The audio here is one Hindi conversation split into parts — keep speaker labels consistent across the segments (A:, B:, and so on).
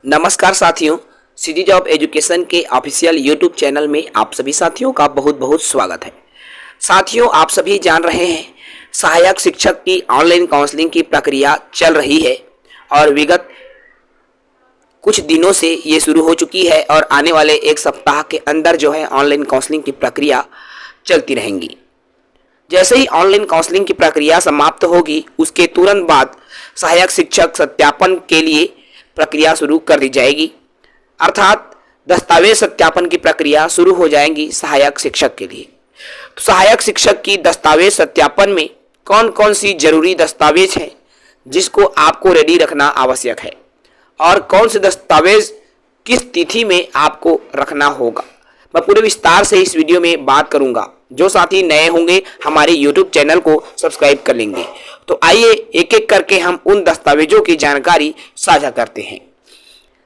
A: नमस्कार साथियों, सीजी जॉब एजुकेशन के ऑफिशियल यूट्यूब चैनल में आप सभी साथियों का बहुत बहुत स्वागत है। साथियों, आप सभी जान रहे हैं सहायक शिक्षक की ऑनलाइन काउंसलिंग की प्रक्रिया चल रही है और विगत कुछ दिनों से ये शुरू हो चुकी है और आने वाले एक सप्ताह के अंदर जो है ऑनलाइन काउंसलिंग की प्रक्रिया चलती रहेंगी। जैसे ही ऑनलाइन काउंसलिंग की प्रक्रिया समाप्त होगी उसके तुरंत बाद सहायक शिक्षक सत्यापन के लिए प्रक्रिया शुरू कर दी जाएगी, अर्थात दस्तावेज सत्यापन की प्रक्रिया शुरू हो जाएगी सहायक शिक्षक के लिए। तो सहायक शिक्षक की दस्तावेज सत्यापन में कौन कौन सी जरूरी दस्तावेज हैं जिसको आपको रेडी रखना आवश्यक है और कौन से दस्तावेज किस तिथि में आपको रखना होगा, मैं पूरे विस्तार से इस वीडियो में बात करूंगा। जो साथी नए होंगे हमारे YouTube चैनल को सब्सक्राइब कर लेंगे। तो आइए एक एक करके हम उन दस्तावेजों की जानकारी साझा करते हैं।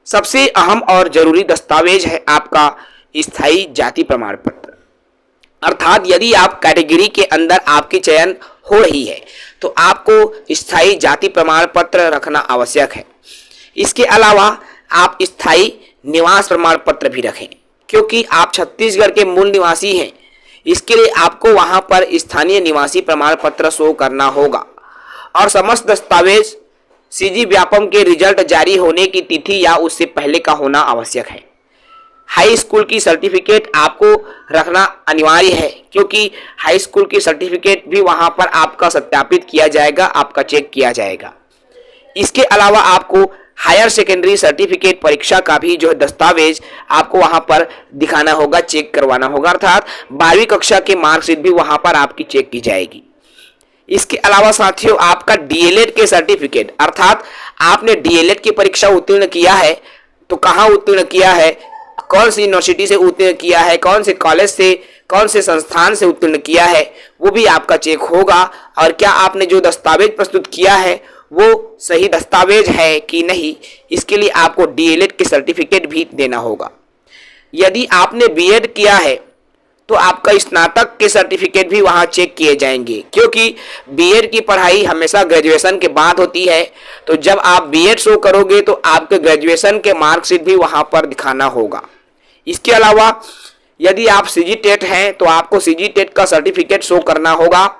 A: सबसे अहम और जरूरी दस्तावेज है आपका स्थायी जाति प्रमाण पत्र, अर्थात यदि आप कैटेगरी के अंदर आपकी चयन हो रही है तो आपको स्थायी जाति प्रमाण पत्र रखना आवश्यक है। इसके अलावा आप स्थायी निवास प्रमाण पत्र भी रखें, क्योंकि आप छत्तीसगढ़ के मूल निवासी हैं। इसके लिए आपको वहां पर स्थानीय निवासी प्रमाण पत्र शो करना होगा और समस्त दस्तावेज सीजी व्यापम के रिजल्ट जारी होने की तिथि या उससे पहले का होना आवश्यक है। हाई स्कूल की सर्टिफिकेट आपको रखना अनिवार्य है, क्योंकि हाई स्कूल की सर्टिफिकेट भी वहां पर आपका सत्यापित किया जाएगा, आपका चेक किया जाएगा। इसके अलावा आपको हायर सेकेंडरी सर्टिफिकेट परीक्षा का भी जो है दस्तावेज आपको वहां पर दिखाना होगा, चेक करवाना होगा, अर्थात 12वीं कक्षा की मार्कशीट भी वहां पर आपकी चेक की जाएगी। इसके अलावा साथियों आपका डीएलएड के सर्टिफिकेट, अर्थात आपने डीएलएड की परीक्षा उत्तीर्ण किया है तो कहाँ उत्तीर्ण किया है, कौन सी यूनिवर्सिटी से उत्तीर्ण किया है, कौन से कॉलेज से, कौन से संस्थान से उत्तीर्ण किया है, वो भी आपका चेक होगा। और क्या आपने जो दस्तावेज प्रस्तुत किया है वो सही दस्तावेज है कि नहीं, इसके लिए आपको डीएलएड के सर्टिफिकेट भी देना होगा। यदि आपने बीएड किया है तो आपका स्नातक के सर्टिफिकेट भी वहां चेक किए जाएंगे, क्योंकि बीएड की पढ़ाई हमेशा ग्रेजुएशन के बाद होती है। तो जब आप बीएड शो करोगे तो आपके ग्रेजुएशन के मार्कशीट भी वहां पर दिखाना होगा। इसके अलावा यदि आप सीजी टेट हैं तो आपको सीजी टेट का सर्टिफिकेट शो करना होगा।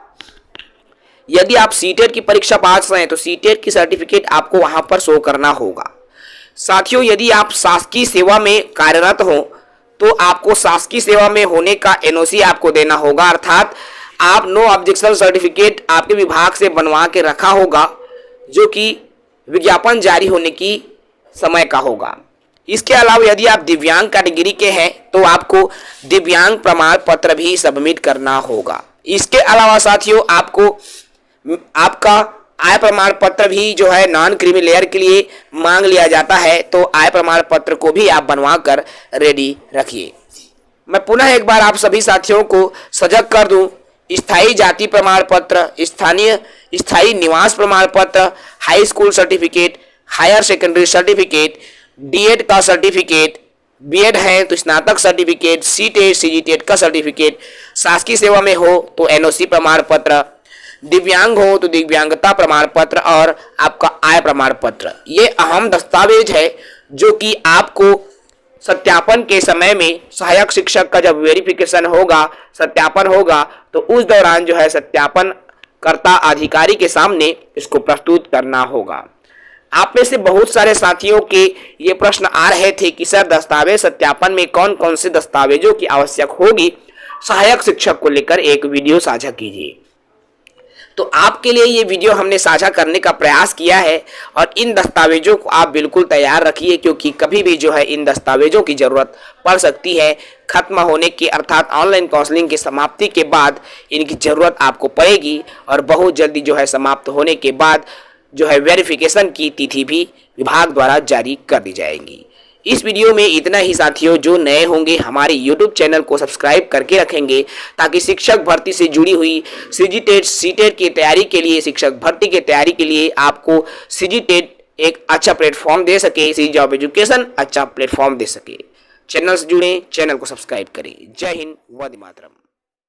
A: यदि आप सीटेट की परीक्षा पास हैं तो सीटेट की सर्टिफिकेट आपको वहां पर शो करना होगा। साथियों, यदि आप शासकीय सेवा में कार्यरत हो तो आपको शासकीय सेवा में होने का एनओसी आपको देना होगा, अर्थात आप नो ऑब्जेक्शन सर्टिफिकेट आपके विभाग से बनवा के रखा होगा, जो कि विज्ञापन जारी होने की समय का होगा। इसके अलावा यदि आप दिव्यांग कैटेगरी के हैं तो आपको दिव्यांग प्रमाण पत्र भी सबमिट करना होगा। इसके अलावा साथियों आपका आय प्रमाण पत्र भी जो है नॉन क्रीमी लेयर के लिए मांग लिया जाता है, तो आय प्रमाण पत्र को भी आप बनवा कर रेडी रखिए। मैं पुनः एक बार आप सभी साथियों को सजग कर दूं, स्थायी जाति प्रमाण पत्र, स्थायी निवास प्रमाण पत्र, high school certificate, higher secondary certificate, DEd का सर्टिफिकेट, बीएड है तो स्नातक सर्टिफिकेट, सीटेट सीजीटेट का सर्टिफिकेट, शासकीय सेवा में हो तो एनओसी प्रमाण पत्र, दिव्यांग हो तो दिव्यांगता प्रमाण पत्र और आपका आय प्रमाण पत्र, ये अहम दस्तावेज है जो कि आपको सत्यापन के समय में सहायक शिक्षक का जब वेरिफिकेशन होगा, सत्यापन होगा, तो उस दौरान जो है सत्यापन कर्ता अधिकारी के सामने इसको प्रस्तुत करना होगा। आप में से बहुत सारे साथियों के ये प्रश्न आ रहे थे कि सर दस्तावेज सत्यापन में कौन कौन से दस्तावेजों की आवश्यक होगी, सहायक शिक्षक को लेकर एक वीडियो साझा कीजिए। तो आपके लिए ये वीडियो हमने साझा करने का प्रयास किया है और इन दस्तावेजों को आप बिल्कुल तैयार रखिए, क्योंकि कभी भी जो है इन दस्तावेजों की जरूरत पड़ सकती है। खत्म होने की अर्थात ऑनलाइन काउंसलिंग की समाप्ति के बाद इनकी जरूरत आपको पड़ेगी और बहुत जल्दी जो है समाप्त होने के बाद जो है वेरिफिकेशन की तिथि भी विभाग द्वारा जारी कर दी जाएगी। इस वीडियो में इतना ही साथियों। जो नए होंगे हमारे YouTube चैनल को सब्सक्राइब करके रखेंगे, ताकि शिक्षक भर्ती से जुड़ी हुई सीजीटेट सीटेट की तैयारी के लिए, शिक्षक भर्ती की तैयारी के लिए आपको सीजीटेट एक अच्छा प्लेटफॉर्म दे सके, सीजी जॉब एजुकेशन अच्छा प्लेटफॉर्म दे सके। चैनल से जुड़ें, चैनल को सब्सक्राइब करें। जय हिंद, वंदे मातरम।